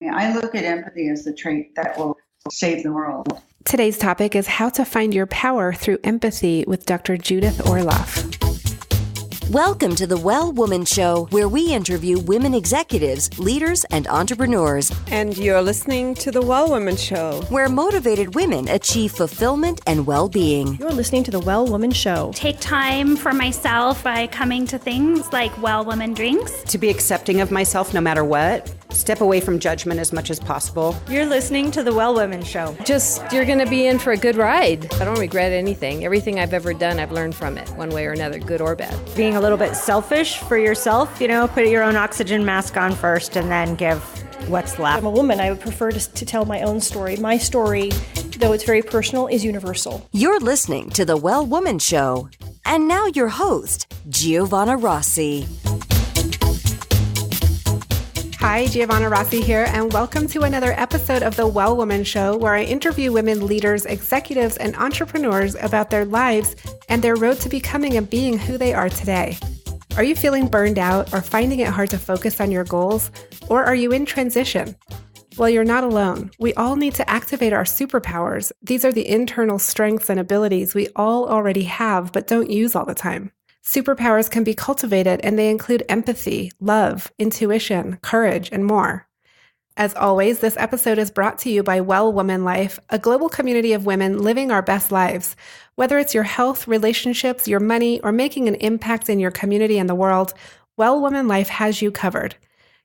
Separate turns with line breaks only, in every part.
I look at empathy as the trait that will save the world.
Today's topic is how to find your power through empathy with Dr. Judith Orloff.
Welcome to the Well Woman Show, where we interview women executives, leaders, and entrepreneurs.
And you're listening to the Well Woman Show,
where motivated women achieve fulfillment and well-being.
You're listening to the Well Woman Show.
Take time for myself by coming to things like Well Woman Drinks.
To be accepting of myself no matter what. Step away from judgment as much as possible.
You're listening to the Well Woman Show.
You're going to be in for a good ride. I don't regret anything. Everything I've ever done, I've learned from it, one way or another, good or bad.
Being a little bit selfish for yourself, put your own oxygen mask on first and then give what's left.
I'm a woman. I would prefer to tell my own story. My story, though it's very personal, is universal.
You're listening to the Well Woman Show. And now your host, Giovanna Rossi.
Hi, Giovanna Rossi here, and welcome to another episode of the Well Woman Show, where I interview women leaders, executives, and entrepreneurs about their lives and their road to becoming and being who they are today. Are you feeling burned out or finding it hard to focus on your goals? Or are you in transition? Well, you're not alone. We all need to activate our superpowers. These are the internal strengths and abilities we all already have but don't use all the time. Superpowers can be cultivated, and they include empathy, love, intuition, courage, and more. As always, this episode is brought to you by Well Woman Life, a global community of women living our best lives. Whether it's your health, relationships, your money, or making an impact in your community and the world, Well Woman Life has you covered.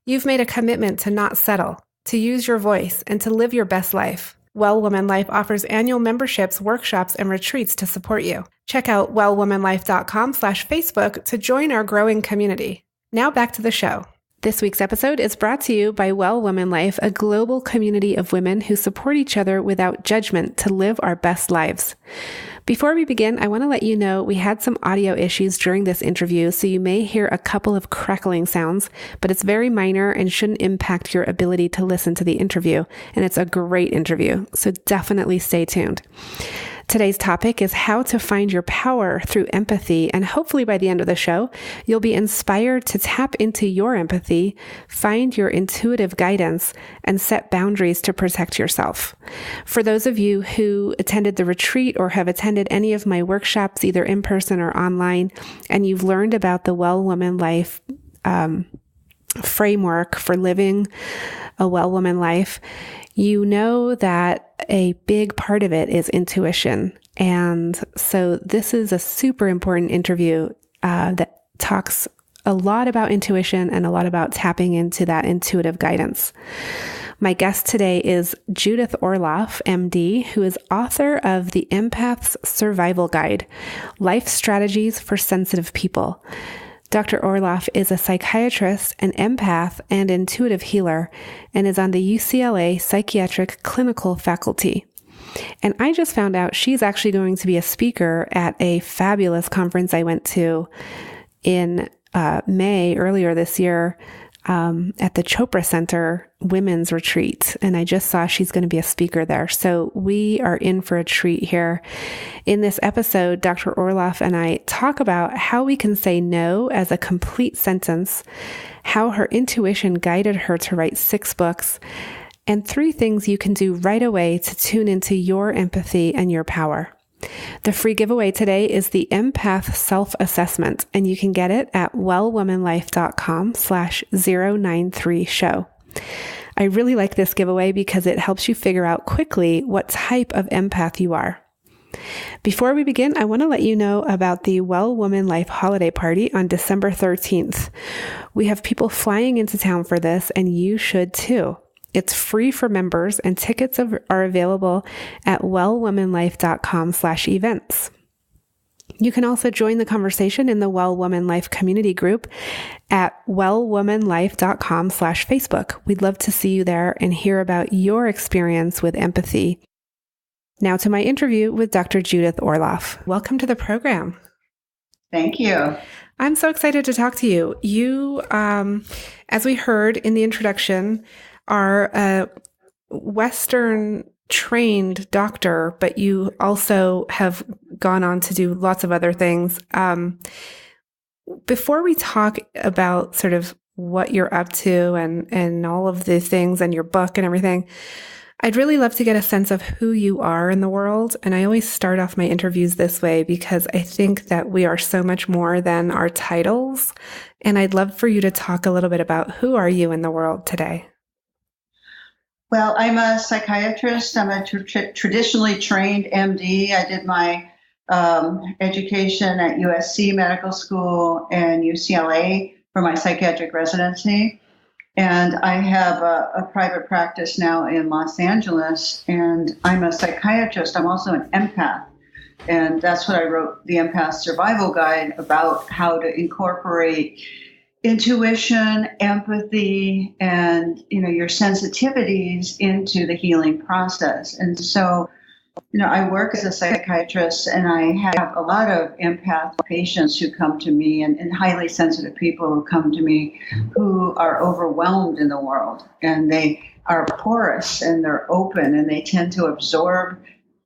You've made a commitment to not settle, to use your voice, and to live your best life. Well Woman Life offers annual memberships, workshops, and retreats to support you. Check out wellwomanlife.com/Facebook to join our growing community. Now back to the show. This week's episode is brought to you by Well Woman Life, a global community of women who support each other without judgment to live our best lives. Before we begin, I want to let you know we had some audio issues during this interview, so you may hear a couple of crackling sounds, but it's very minor and shouldn't impact your ability to listen to the interview. And it's a great interview, so definitely stay tuned. Today's topic is how to find your power through empathy, and hopefully by the end of the show, you'll be inspired to tap into your empathy, find your intuitive guidance, and set boundaries to protect yourself. For those of you who attended the retreat or have attended any of my workshops, either in person or online, and you've learned about the Well Woman Life framework for living a well woman life, you know that a big part of it is intuition. And so this is a super important interview that talks a lot about intuition and a lot about tapping into that intuitive guidance. My guest today is Judith Orloff, MD, who is author of The Empath's Survival Guide, Life Strategies for Sensitive People. Dr. Orloff is a psychiatrist, an empath, and intuitive healer, and is on the UCLA Psychiatric Clinical Faculty. And I just found out she's actually going to be a speaker at a fabulous conference I went to in May earlier this year at the Chopra Center Women's Retreat. And I just saw she's going to be a speaker there. So we are in for a treat here. In this episode, Dr. Orloff and I talk about how we can say no as a complete sentence, how her intuition guided her to write 6 books, and 3 things you can do right away to tune into your empathy and your power. The free giveaway today is the Empath Self-Assessment, and you can get it at wellwomanlife.com/093show. I really like this giveaway because it helps you figure out quickly what type of empath you are. Before we begin, I want to let you know about the Well Woman Life holiday party on December 13th. We have people flying into town for this, and you should too. It's free for members, and tickets are available at wellwomanlife.com/events. You can also join the conversation in the Well Woman Life community group at wellwomanlife.com/Facebook. We'd love to see you there and hear about your experience with empathy. Now to my interview with Dr. Judith Orloff. Welcome to the program.
Thank you.
I'm so excited to talk to you. You, as we heard in the introduction, are a Western trained doctor, but you also have gone on to do lots of other things. Before we talk about sort of what you're up to and all of the things and your book and everything. I'd really love to get a sense of who you are in the world. And I always start off my interviews this way because I think that we are so much more than our titles. And I'd love for you to talk a little bit about who are you in the world today?
Well, I'm a psychiatrist. I'm a traditionally trained MD. I did my education at USC Medical School and UCLA for my psychiatric residency. And I have a private practice now in Los Angeles, and I'm a psychiatrist. I'm also an empath. And that's what I wrote the Empath Survival Guide about, how to incorporate intuition, empathy, and, your sensitivities into the healing process. And so, I work as a psychiatrist, and I have a lot of empath patients who come to me and highly sensitive people who come to me who are overwhelmed in the world, and they are porous and they're open and they tend to absorb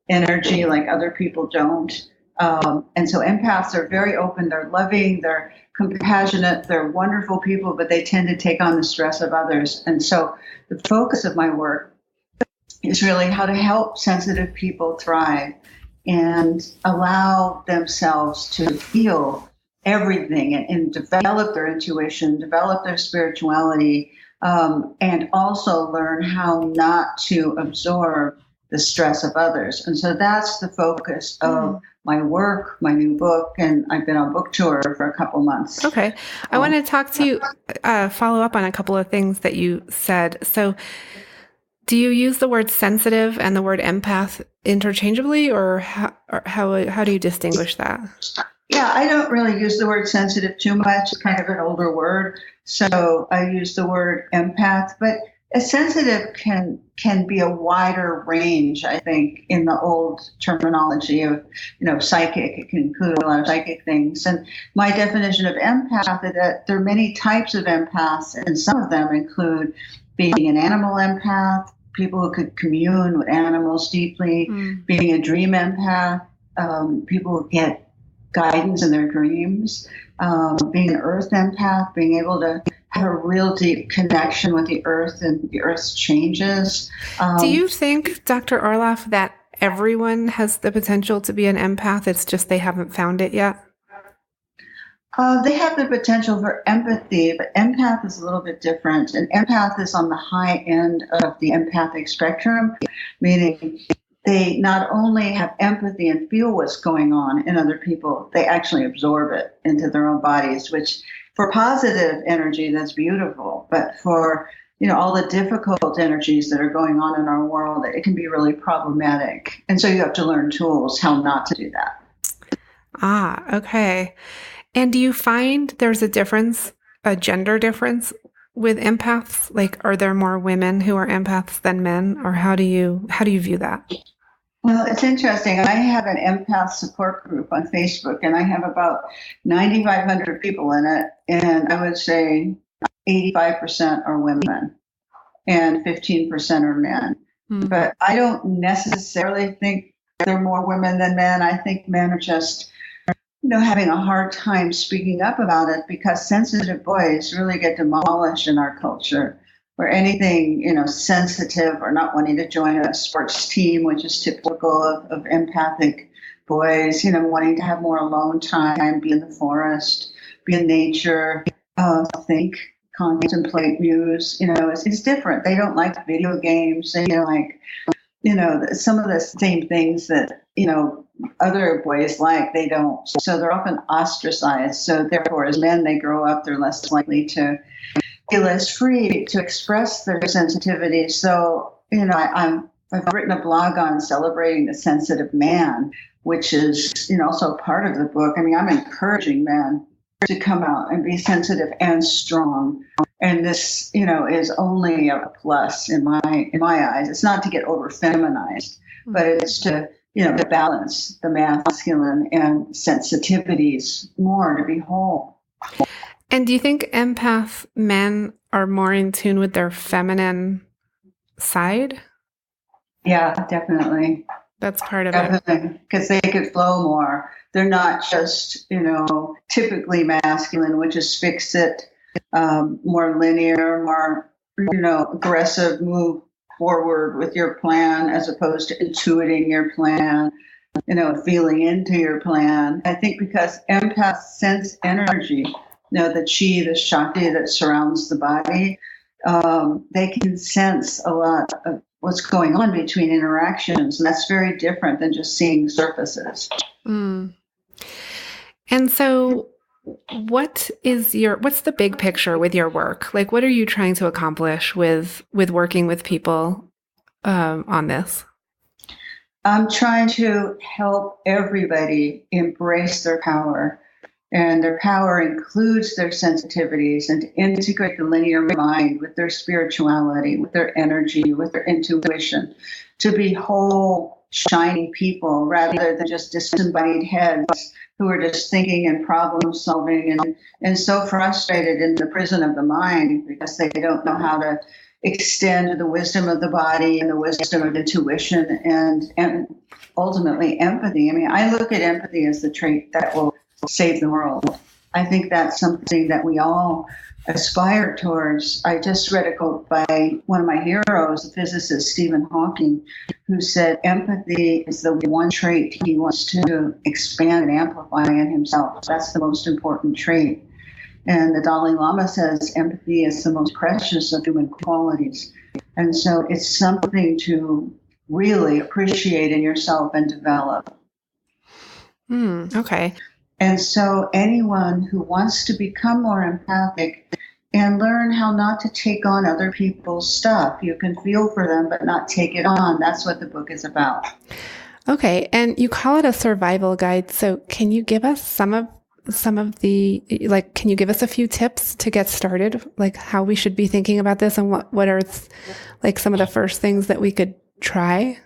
energy like other people don't. And so empaths are very open, they're loving, they're compassionate, they're wonderful people, but they tend to take on the stress of others. And so the focus of my work is really how to help sensitive people thrive and allow themselves to feel everything and develop their intuition, develop their spirituality, and also learn how not to absorb the stress of others. And so that's the focus of my work, my new book, and I've been on book tour for a couple months.
Okay. I want to talk to you, follow up on a couple of things that you said. So do you use the word sensitive and the word empath interchangeably, or how do you distinguish that?
Yeah, I don't really use the word sensitive too much. It's kind of an older word. So I use the word empath, but a sensitive can be a wider range, I think, in the old terminology of, psychic. It can include a lot of psychic things. And my definition of empath is that there are many types of empaths, and some of them include being an animal empath, people who could commune with animals deeply, being a dream empath, people who get guidance in their dreams, being an earth empath, being able to have a real deep connection with the earth and the earth's changes.
Do you think, Dr. Orloff, that everyone has the potential to be an empath? It's just they haven't found it yet?
They have the potential for empathy, but empath is a little bit different. An empath is on the high end of the empathic spectrum, meaning they not only have empathy and feel what's going on in other people, they actually absorb it into their own bodies, which for positive energy, that's beautiful. But for, all the difficult energies that are going on in our world, it can be really problematic. And so you have to learn tools how not to do that.
Ah, okay. And do you find there's a difference, a gender difference with empaths? Like, are there more women who are empaths than men, or how do you view that?
Well, it's interesting. I have an empath support group on Facebook, and I have about 9,500 people in it. And I would say 85% are women and 15% are men. But I don't necessarily think there are more women than men. I think men are just having a hard time speaking up about it because sensitive boys really get demolished in our culture, where anything, sensitive or not wanting to join a sports team, which is typical of empathic boys, wanting to have more alone time, be in the forest, be in nature, think, contemplate, muse, it's different. They don't like video games. They like, some of the same things that, other boys like, they don't. So they're often ostracized. So therefore, as men, they grow up, they're less likely to feel less free to express their sensitivity. So, I've written a blog on celebrating the sensitive man, which is, also part of the book. I mean, I'm encouraging men to come out and be sensitive and strong. And this, is only a plus in my eyes. It's not to get over feminized, but it's to, balance the masculine and sensitivities more, to be whole.
And do you think empath men are more in tune with their feminine side?
Yeah, definitely.
That's part of
it. Because they could flow more. They're not just, typically masculine, which is fix it, more linear, more, aggressive move forward with your plan as opposed to intuiting your plan, feeling into your plan. I think because empaths sense energy, the chi, the shakti that surrounds the body, they can sense a lot of what's going on between interactions. And that's very different than just seeing surfaces.
Mm. And so what's the big picture with your work? Like, what are you trying to accomplish with working with people on this?
I'm trying to help everybody embrace their power. And their power includes their sensitivities, and to integrate the linear mind with their spirituality, with their energy, with their intuition, to be whole, shining people rather than just disembodied heads who are just thinking and problem solving and so frustrated in the prison of the mind because they don't know how to extend the wisdom of the body and the wisdom of intuition and ultimately empathy. I mean, I look at empathy as the trait that will save the world. I think that's something that we all aspire towards. I just read a quote by one of my heroes, the physicist Stephen Hawking, who said empathy is the one trait he wants to expand and amplify in himself. That's the most important trait. And the Dalai Lama says empathy is the most precious of human qualities. And so it's something to really appreciate in yourself and develop.
Okay.
And so anyone who wants to become more empathic and learn how not to take on other people's stuff, you can feel for them, but not take it on. That's what the book is about.
Okay. And you call it a survival guide. So can you give us some of the, can you give us a few tips to get started? Like how we should be thinking about this and what are some of the first things that we could try?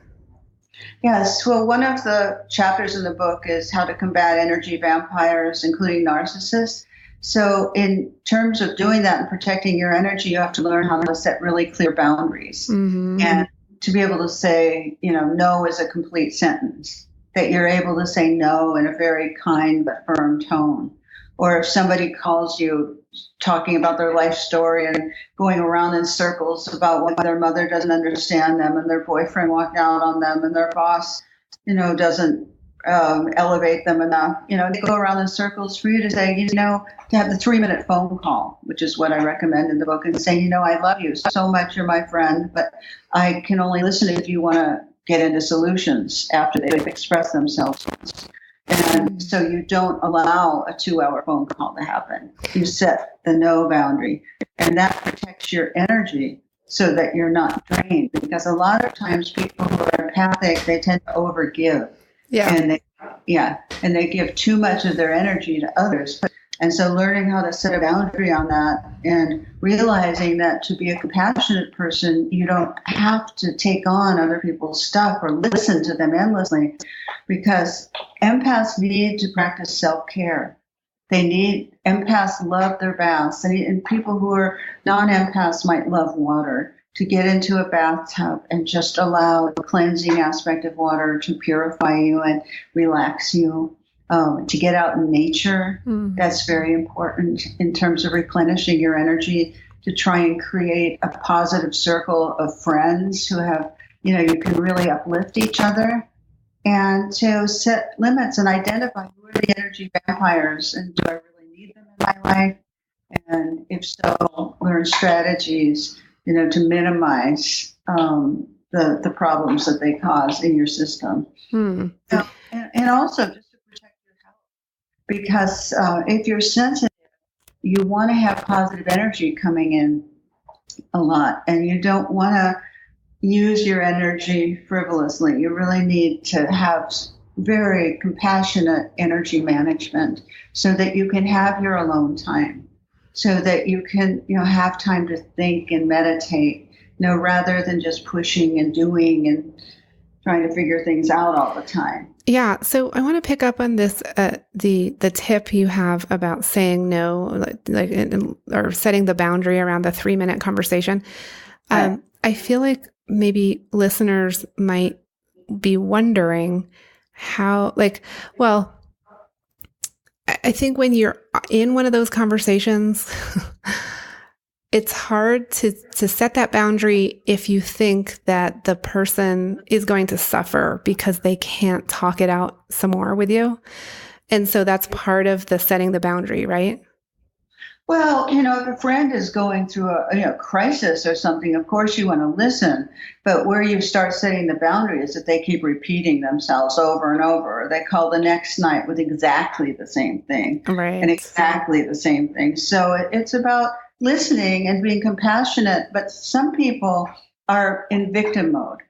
Yes. Well, one of the chapters in the book is how to combat energy vampires, including narcissists. So in terms of doing that and protecting your energy, you have to learn how to set really clear boundaries. Mm-hmm. And to be able to say, no is a complete sentence, that you're able to say no in a very kind but firm tone. Or if somebody calls you talking about their life story and going around in circles about why their mother doesn't understand them and their boyfriend walked out on them and their boss, doesn't elevate them enough. They go around in circles for you to say, to have the 3-minute phone call, which is what I recommend in the book, and say, I love you so much. You're my friend, but I can only listen if you want to get into solutions after they've expressed themselves. And so you don't allow a 2-hour phone call to happen. You set the no boundary, and that protects your energy so that you're not drained. Because a lot of times people who are empathic, they tend to overgive. Yeah. And they give too much of their energy to others. And so learning how to set a boundary on that and realizing that to be a compassionate person, you don't have to take on other people's stuff or listen to them endlessly, because empaths need to practice self-care. Empaths love their baths, and people who are non-empaths might love water. To get into a bathtub and just allow the cleansing aspect of water to purify you and relax you. To get out in nature, that's very important in terms of replenishing your energy, to try and create a positive circle of friends who have, you can really uplift each other, and to set limits and identify who are the energy vampires and do I really need them in my life? And if so, learn strategies, to minimize the problems that they cause in your system. And also just because if you're sensitive, you want to have positive energy coming in a lot, and you don't want to use your energy frivolously. You really need to have very compassionate energy management so that you can have your alone time, so that you can have time to think and meditate, rather than just pushing and doing and trying to figure things out all the time.
Yeah. So I want to pick up on this, the tip you have about saying no, or setting the boundary around the 3-minute conversation. I feel like maybe listeners might be wondering how, I I think when you're in one of those conversations, it's hard to set that boundary if you think that the person is going to suffer because they can't talk it out some more with you. And so that's part of the setting the boundary, right?
Well, if a friend is going through a crisis or something, of course you want to listen. But where you start setting the boundary is that they keep repeating themselves over and over. They call the next night with exactly the same thing,
right,
and exactly the same thing. So it's about listening and being compassionate. But some people are in victim mode.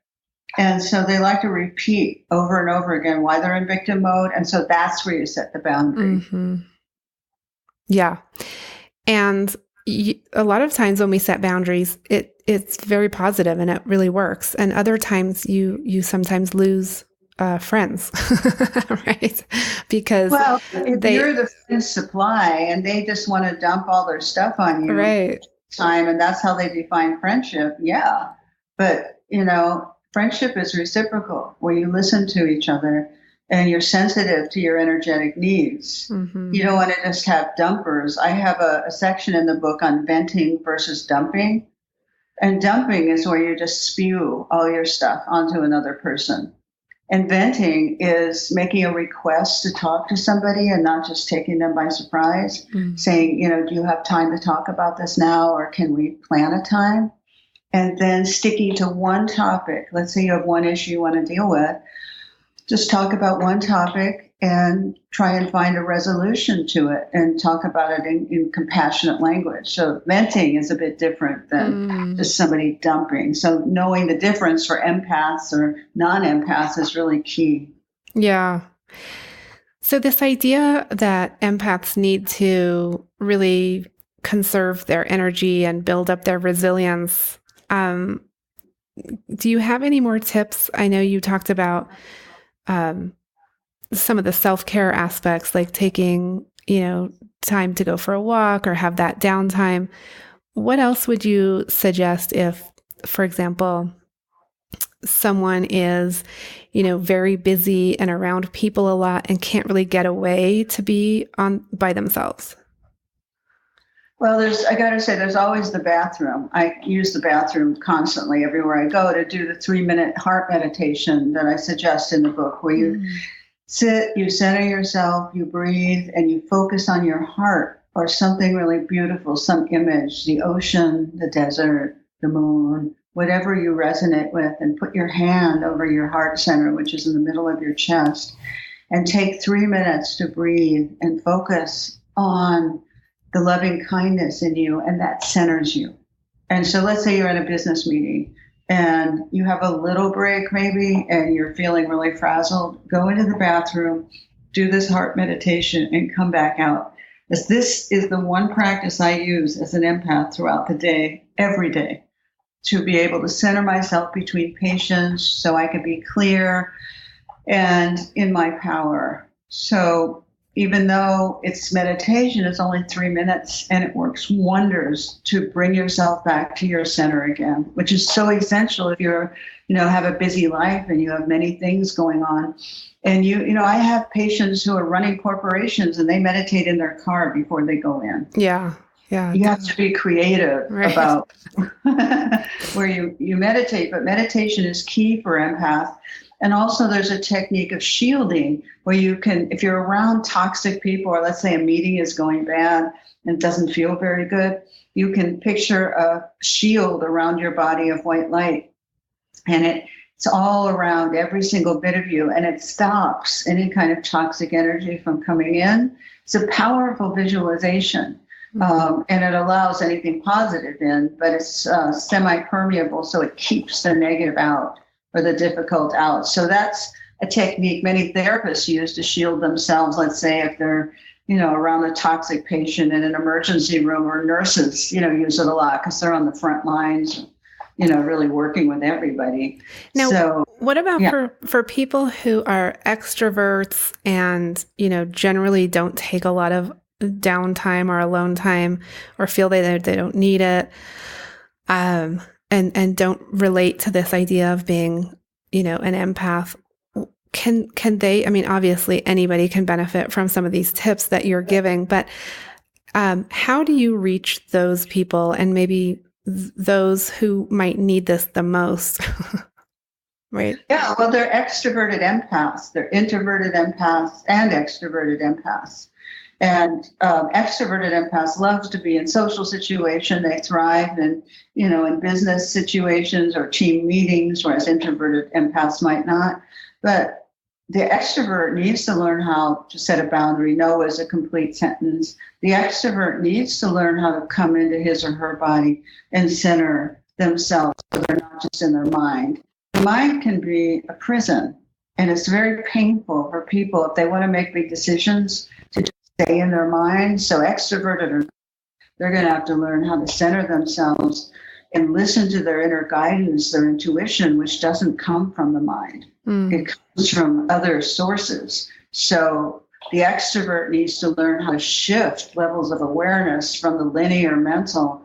And so they like to repeat over and over again why they're in victim mode. And so that's where you set the boundary.
Mm-hmm. Yeah. And a lot of times when we set boundaries, it's very positive and it really works. And other times you sometimes lose friends, right? Because
if you're the friend supply and they just want to dump all their stuff on you,
right?
And that's how they define friendship. Yeah, but friendship is reciprocal, where you listen to each other and you're sensitive to your energetic needs.
Mm-hmm.
You don't want to just have dumpers. I have a section in the book on venting versus dumping. And dumping is where you just spew all your stuff onto another person. And venting is making a request to talk to somebody and not just taking them by surprise, saying, do you have time to talk about this now, or can we plan a time? And then sticking to one topic. Let's say you have one issue you want to deal with. Just talk about one topic and try and find a resolution to it and talk about it in compassionate language. So venting is a bit different than just somebody dumping. So knowing the difference for empaths or non-empaths is really key.
Yeah. So this idea that empaths need to really conserve their energy and build up their resilience, do you have any more tips? I know you talked about some of the self-care aspects, like taking, time to go for a walk or have that downtime. What else would you suggest if, for example, someone is, very busy and around people a lot and can't really get away to be by themselves?
Well, I got to say, there's always the bathroom. I use the bathroom constantly everywhere I go to do the 3-minute heart meditation that I suggest in the book, where you sit, you center yourself, you breathe, and you focus on your heart or something really beautiful, some image, the ocean, the desert, the moon, whatever you resonate with, and put your hand over your heart center, which is in the middle of your chest, and take 3 minutes to breathe and focus on the loving kindness in you, and that centers you. And so let's say you're in a business meeting and you have a little break maybe, and you're feeling really frazzled. Go into the bathroom, do this heart meditation, and come back out. This is the one practice I use as an empath throughout the day, every day, to be able to center myself between patients so I can be clear and in my power. So even though it's meditation, it's only 3 minutes, and it works wonders to bring yourself back to your center again, which is so essential if you're, have a busy life and you have many things going on. And I have patients who are running corporations and they meditate in their car before they go in.
Yeah. Yeah.
You have to be creative about where you meditate, but meditation is key for empath. And also there's a technique of shielding where you can, if you're around toxic people, or let's say a meeting is going bad and doesn't feel very good, you can picture a shield around your body of white light. And it's all around every single bit of you, and it stops any kind of toxic energy from coming in. It's a powerful visualization. And it allows anything positive in, but it's semi-permeable, so it keeps the negative out or the difficult out. So that's a technique many therapists use to shield themselves. Let's say if they're, around a toxic patient in an emergency room, or nurses, use it a lot because they're on the front lines, really working with everybody.
Now, what about for people who are extroverts and, generally don't take a lot of downtime or alone time, or feel they don't need it, and don't relate to this idea of being, an empath? can they, I mean, obviously anybody can benefit from some of these tips that you're giving, but how do you reach those people and maybe those who might need this the most? Right.
Yeah, well, they're extroverted empaths. They're introverted empaths and extroverted empaths. And extroverted empaths love to be in social situations. They thrive in business situations or team meetings, whereas introverted empaths might not. But the extrovert needs to learn how to set a boundary. No is a complete sentence. The extrovert needs to learn how to come into his or her body and center themselves so they're not just in their mind. The mind can be a prison, and it's very painful for people if they want to make big decisions to just stay in their mind. So extroverted, they're going to have to learn how to center themselves and listen to their inner guidance, their intuition, which doesn't come from the mind. It comes from other sources. So the extrovert needs to learn how to shift levels of awareness from the linear mental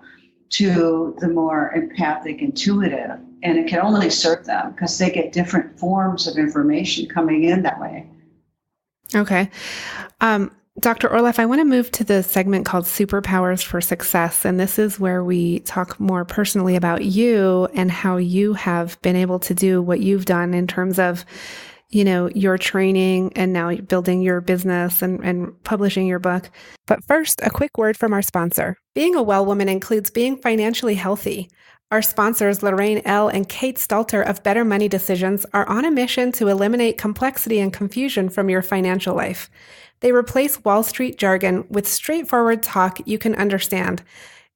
to the more empathic, intuitive. And it can only serve them because they get different forms of information coming in that way.
Okay. Dr. Orloff, I want to move to the segment called Superpowers for Success. And this is where we talk more personally about you and how you have been able to do what you've done in terms of, your training and now building your business and publishing your book. But first, a quick word from our sponsor. Being a well woman includes being financially healthy. Our sponsors, Lorraine L. and Kate Stalter of Better Money Decisions, are on a mission to eliminate complexity and confusion from your financial life. They replace Wall Street jargon with straightforward talk you can understand,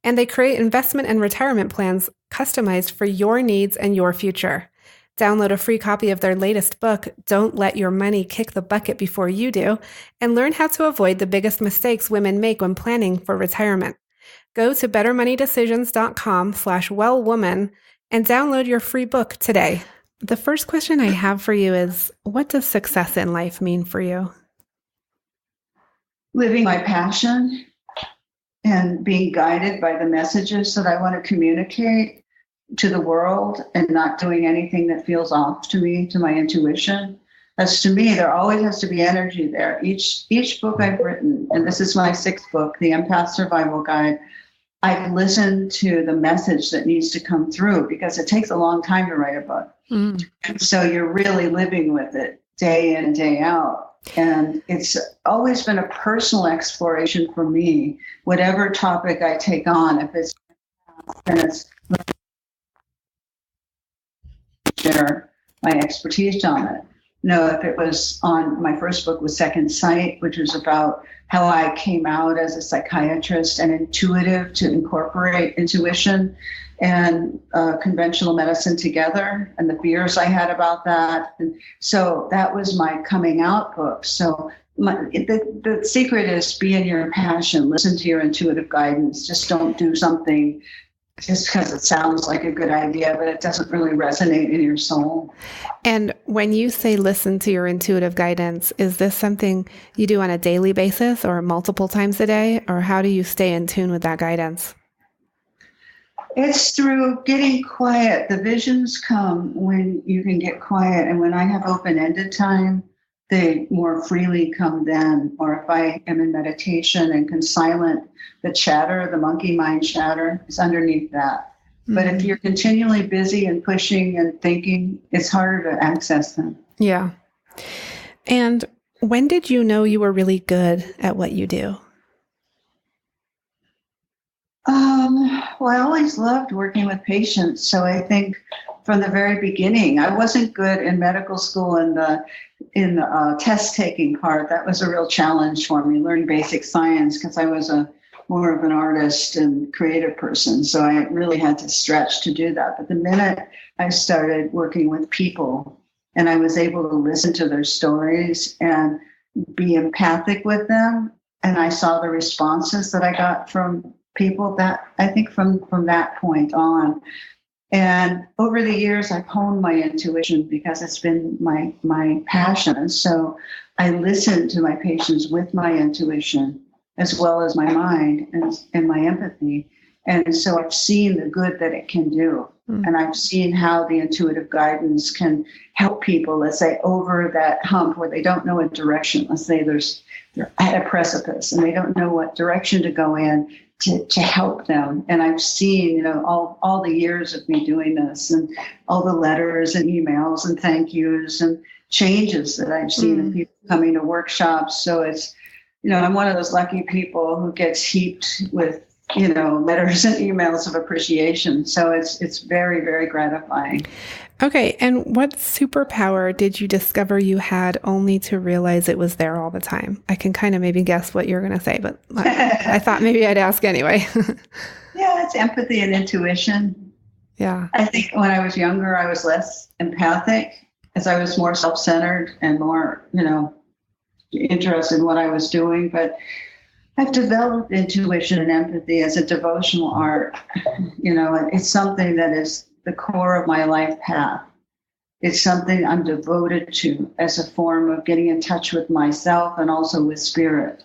and they create investment and retirement plans customized for your needs and your future. Download a free copy of their latest book, Don't Let Your Money Kick the Bucket Before You Do, and learn how to avoid the biggest mistakes women make when planning for retirement. Go to bettermoneydecisions.com/wellwoman and download your free book today. The first question I have for you is, what does success in life mean for you?
Living my passion and being guided by the messages that I want to communicate to the world and not doing anything that feels off to me, to my intuition. As to me, there always has to be energy there. Each book I've written, and this is my 6th book, The Empath Survival Guide, I've listened to the message that needs to come through because it takes a long time to write a book. And so you're really living with it day in and day out. And it's always been a personal exploration for me, whatever topic I take on, if it's share my expertise on it. If it was on my first book was Second Sight, which was about how I came out as a psychiatrist and intuitive to incorporate intuition and conventional medicine together and the fears I had about that. And so that was my coming out book. So the secret is be in your passion, listen to your intuitive guidance. Just don't do something just because it sounds like a good idea, but it doesn't really resonate in your soul.
And when you say listen to your intuitive guidance, is this something you do on a daily basis or multiple times a day? Or how do you stay in tune with that guidance?
It's through getting quiet. The visions come when you can get quiet. And when I have open-ended time, they more freely come then. Or if I am in meditation and can silent the chatter, the monkey mind chatter is underneath that. But if you're continually busy and pushing and thinking, it's harder to access them.
Yeah. And when did you know you were really good at what you do?
Well, I always loved working with patients. So I think from the very beginning, I wasn't good in medical school in the test taking part. That was a real challenge for me, learning basic science, because I was more of an artist and creative person. So I really had to stretch to do that. But the minute I started working with people and I was able to listen to their stories and be empathic with them, and I saw the responses that I got from people, that I think from that point on. And over the years, I've honed my intuition because it's been my passion. And so I listen to my patients with my intuition as well as my mind and my empathy. And so I've seen the good that it can do. And I've seen how the intuitive guidance can help people, let's say, over that hump where they don't know a direction. Let's say they're at a precipice and they don't know what direction to go in to help them. And I've seen, all the years of me doing this and all the letters and emails and thank yous and changes that I've seen in people coming to workshops. So it's, I'm one of those lucky people who gets heaped with letters and emails of appreciation. So it's very, very gratifying.
Okay. And what superpower did you discover you had only to realize it was there all the time? I can kind of maybe guess what you're going to say, but I thought maybe I'd ask anyway.
Yeah, it's empathy and intuition.
Yeah.
I think when I was younger, I was less empathic as I was more self-centered and more, interested in what I was doing. But I've developed intuition and empathy as a devotional art. It's something that is the core of my life path. It's something I'm devoted to as a form of getting in touch with myself and also with spirit.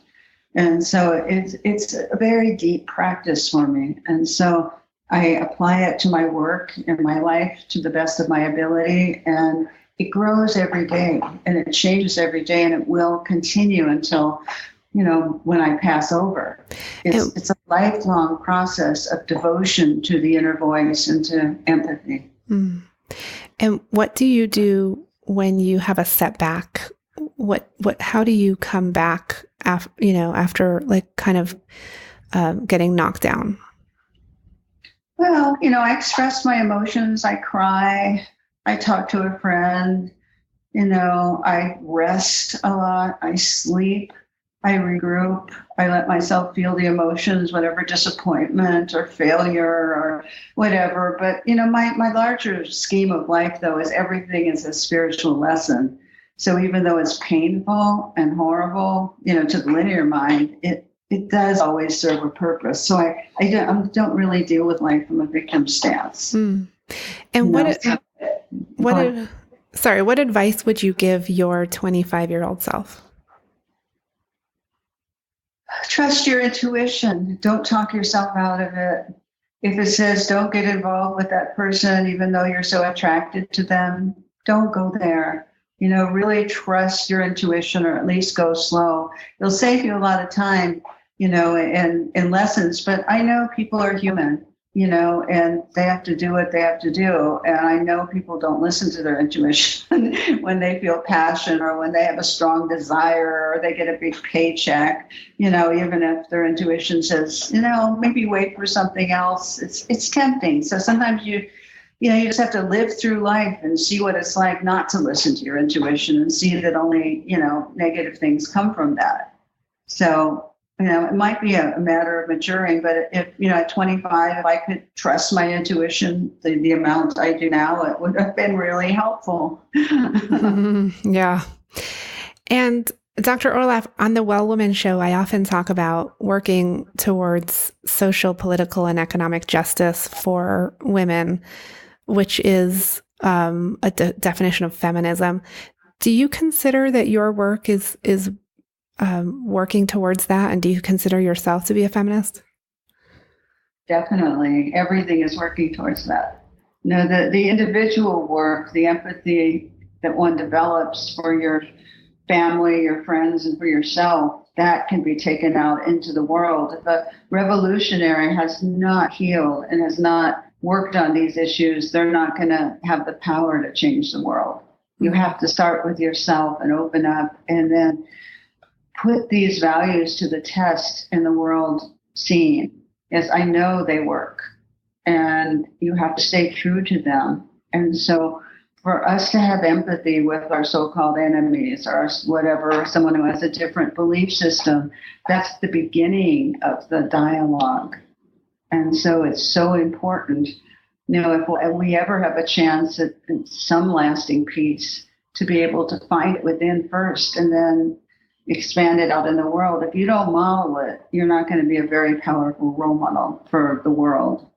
And so it's a very deep practice for me. And so I apply it to my work and my life to the best of my ability. And it grows every day and it changes every day, and it will continue until when I pass over. It's a lifelong process of devotion to the inner voice and to empathy.
And what do you do when you have a setback? How do you come back after like kind of getting knocked down?
Well, I express my emotions. I cry. I talk to a friend. I rest a lot. I sleep. I regroup. I let myself feel the emotions, whatever disappointment or failure or whatever. But, my larger scheme of life, though, is everything is a spiritual lesson. So even though it's painful and horrible, to the linear mind, it does always serve a purpose. So I don't really deal with life from a victim stance.
And what advice would you give your 25-year-old self?
Trust your intuition. Don't talk yourself out of it. If it says don't get involved with that person, even though you're so attracted to them, don't go there. Really trust your intuition, or at least go slow. It'll save you a lot of time, in lessons. But I know people are human, and they have to do what they have to do. And I know people don't listen to their intuition when they feel passion or when they have a strong desire or they get a big paycheck, even if their intuition says, maybe wait for something else. It's tempting. So sometimes you just have to live through life and see what it's like not to listen to your intuition and see that only, negative things come from that. So, it might be a matter of maturing, but if, at 25, if I could trust my intuition, the amount I do now, it would have been really helpful.
Yeah. And Dr. Orloff, on the Well Woman Show, I often talk about working towards social, political, and economic justice for women, which is a definition of feminism. Do you consider that your work is working towards that? And do you consider yourself to be a feminist?
Definitely. Everything is working towards that. The individual work, the empathy that one develops for your family, your friends, and for yourself, that can be taken out into the world. If a revolutionary has not healed and has not worked on these issues, they're not going to have the power to change the world. You have to start with yourself and open up, and then put these values to the test in the world scene. Yes, I know they work, and you have to stay true to them. And so for us to have empathy with our so-called enemies or whatever, someone who has a different belief system, that's the beginning of the dialogue. And so it's so important, if we ever have a chance at some lasting peace, to be able to find it within first and then expand it out in the world. If you don't model it, you're not going to be a very powerful role model for the world.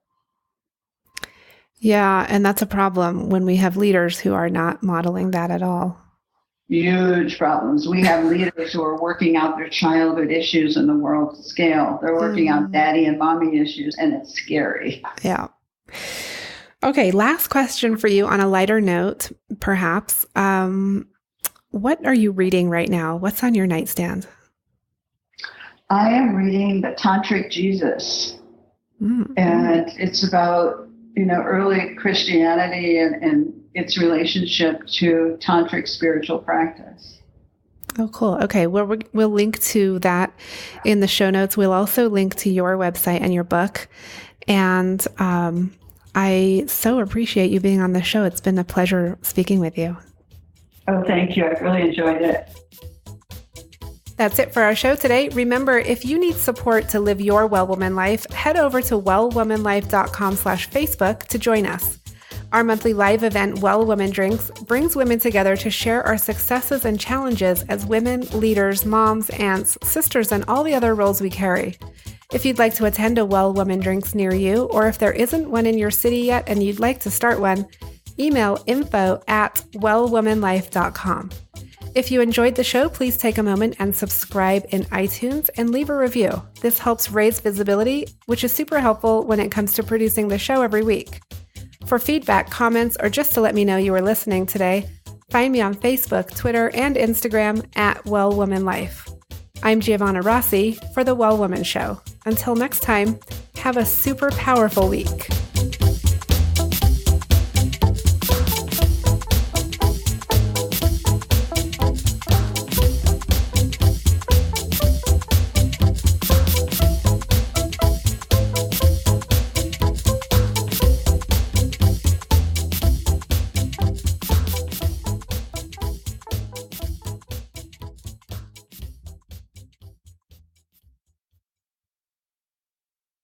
Yeah, and that's a problem when we have leaders who are not modeling that at all.
huge problems. We have leaders who are working out their childhood issues in the world scale. They're working out daddy and mommy issues, and it's scary.
Yeah. Okay, last question for you on a lighter note, perhaps. What are you reading right now? What's on your nightstand?
I am reading The Tantric Jesus, and it's about, early Christianity and its relationship to tantric spiritual practice.
Oh, cool. Okay. Well, we'll link to that in the show notes. We'll also link to your website and your book. And I so appreciate you being on the show. It's been a pleasure speaking with you.
Oh, thank you. I really enjoyed it.
That's it for our show today. Remember, if you need support to live your Well Woman life, head over to wellwomanlife.com/Facebook to join us. Our monthly live event, Well Woman Drinks, brings women together to share our successes and challenges as women, leaders, moms, aunts, sisters, and all the other roles we carry. If you'd like to attend a Well Woman Drinks near you, or if there isn't one in your city yet and you'd like to start one, email info@wellwomanlife.com. If you enjoyed the show, please take a moment and subscribe in iTunes and leave a review. This helps raise visibility, which is super helpful when it comes to producing the show every week. For feedback, comments, or just to let me know you were listening today, find me on Facebook, Twitter, and Instagram @WellWomanLife. I'm Giovanna Rossi for The Well Woman Show. Until next time, have a super powerful week.